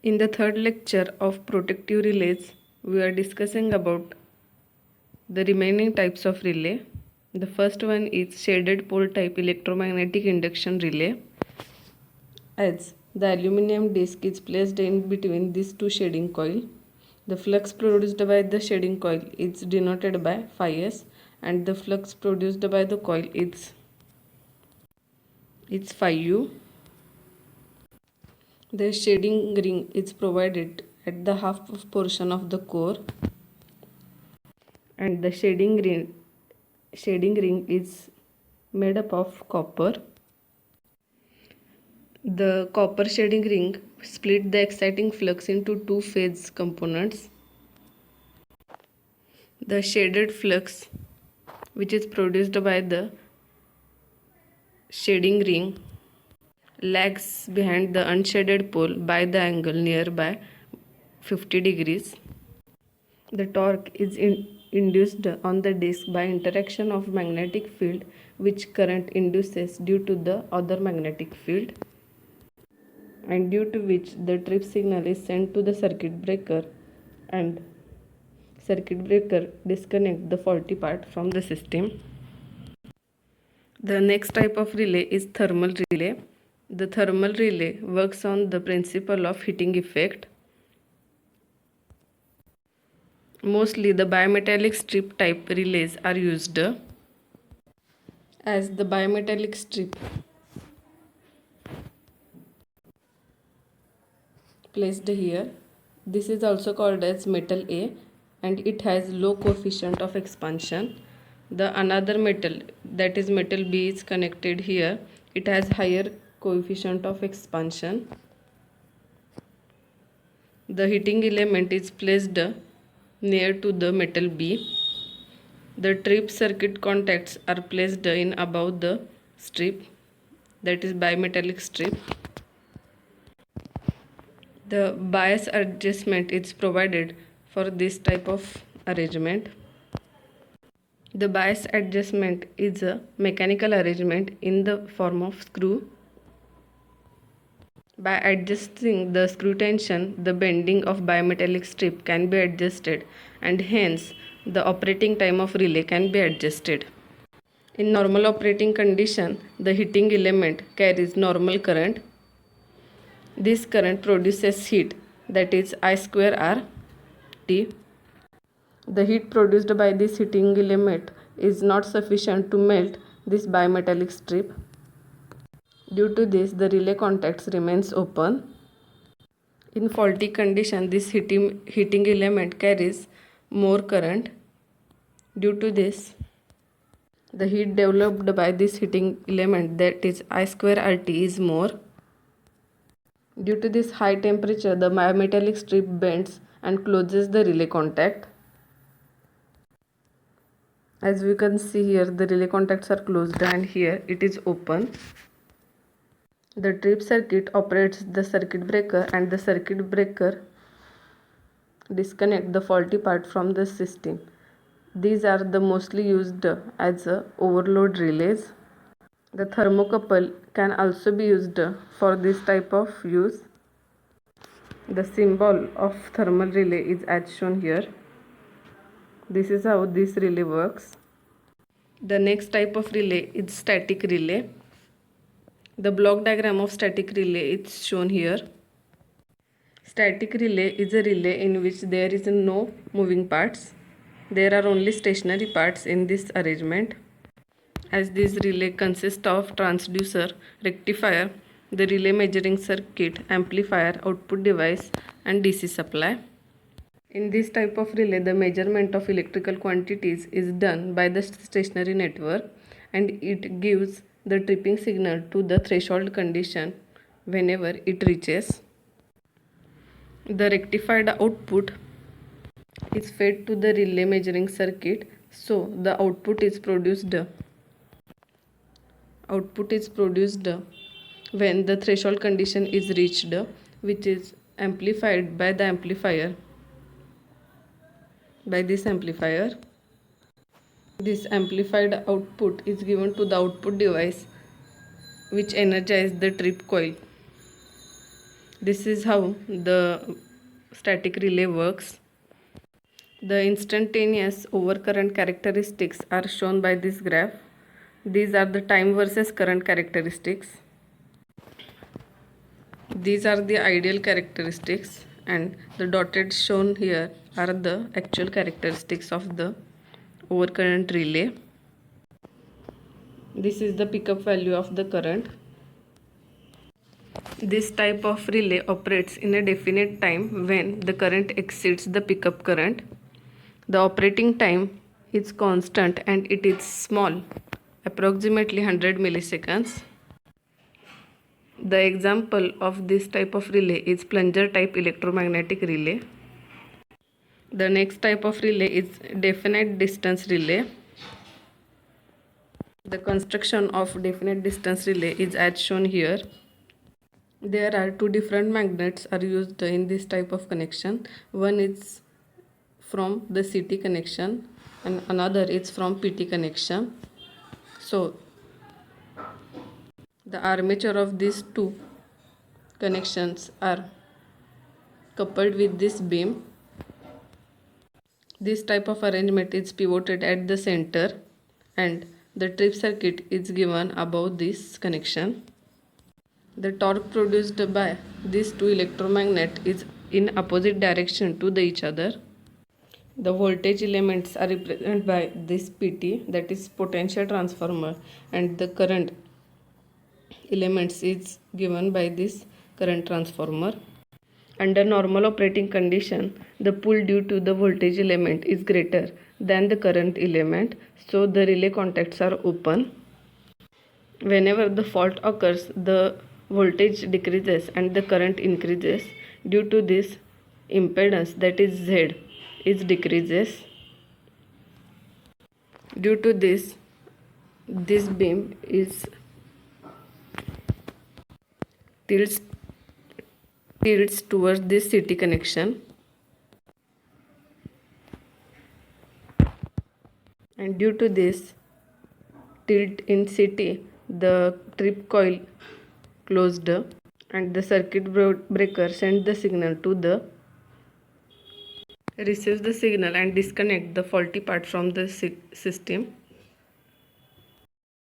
In the third lecture of protective relays, we are discussing about the remaining types of relay. The first one is shaded pole type electromagnetic induction relay. As the aluminum disc is placed in between these two shading coil, the flux produced by the shading coil is denoted by phi s, and the flux produced by the coil is phi u. The shading ring is provided at the half portion of the core, and the shading ring is made up of copper. The copper shading ring split the exciting flux into two phase components. The shaded flux, which is produced by the shading ring, lags behind the unshaded pole by the angle nearby 50 degrees. The torque is induced on the disc by interaction of magnetic field which current induces due to the other magnetic field, and due to which the trip signal is sent to the circuit breaker, and circuit breaker disconnect the faulty part from the system. The next type of relay is thermal relay. The thermal relay works on the principle of heating effect. Mostly the bimetallic strip type relays are used, as the bimetallic strip placed here. This is also called as metal A, and it has low coefficient of expansion. The another metal, that is metal B, is connected here. It has higher coefficient of expansion. The heating element is placed near to the metal B. The trip circuit contacts are placed in above the strip, that is bimetallic strip. The bias adjustment is provided for this type of arrangement. The bias adjustment is a mechanical arrangement in the form of screw. By adjusting the screw tension, the bending of bimetallic strip can be adjusted, and hence the operating time of relay can be adjusted. In normal operating condition, the heating element carries normal current. This current produces heat, that is I square R T. The heat produced by this heating element is not sufficient to melt this bimetallic strip. Due to this, the relay contacts remains open. In faulty condition, this heating element carries more current. Due to this, the heat developed by this heating element, that is I square RT, is more. Due to this high temperature, the bimetallic strip bends and closes the relay contact. As we can see here, the relay contacts are closed and here it is open. The trip circuit operates the circuit breaker, and the circuit breaker disconnect the faulty part from the system. These are the mostly used as overload relays. The thermocouple can also be used for this type of use. The symbol of thermal relay is as shown here. This is how this relay works. The next type of relay is static relay. The block diagram of static relay is shown here. Static relay is a relay in which there is no moving parts. There are only stationary parts in this arrangement. As this relay consists of transducer, rectifier, the relay measuring circuit, amplifier, output device, and DC supply. In this type of relay, the measurement of electrical quantities is done by the stationary network, and it gives the tripping signal to the threshold condition whenever it reaches. The rectified output is fed to the relay measuring circuit, so the output is produced when the threshold condition is reached, which is amplified by the amplifier. By this amplifier, this amplified output is given to the output device, which energizes the trip coil. This is how the static relay works. The instantaneous overcurrent characteristics are shown by this graph. These are the time versus current characteristics. These are the ideal characteristics, and the dotted shown here are the actual characteristics of the overcurrent relay. This is the pickup value of the current. This type of relay operates in a definite time when the current exceeds the pickup current. The operating time is constant and it is small, approximately 100 milliseconds. The example of this type of relay is plunger type electromagnetic relay. The next type of relay is definite distance relay. The construction of definite distance relay is as shown here. There are two different magnets are used in this type of connection. One is from the CT connection and another is from PT connection. So the armature of these two connections are coupled with this beam. This type of arrangement is pivoted at the center and the trip circuit is given above this connection. The torque produced by these two electromagnet is in opposite direction to each other. The voltage elements are represented by this PT, that is potential transformer, and the current elements is given by this current transformer. Under normal operating condition, the pull due to the voltage element is greater than the current element, so the relay contacts are open. Whenever the fault occurs, the voltage decreases and the current increases. Due to this, impedance, that is Z, is decreases. Due to this beam is tilts towards this CT connection, and due to this tilt in CT, the trip coil closed and the circuit breaker sends the signal to the receives the signal and disconnect the faulty part from the system.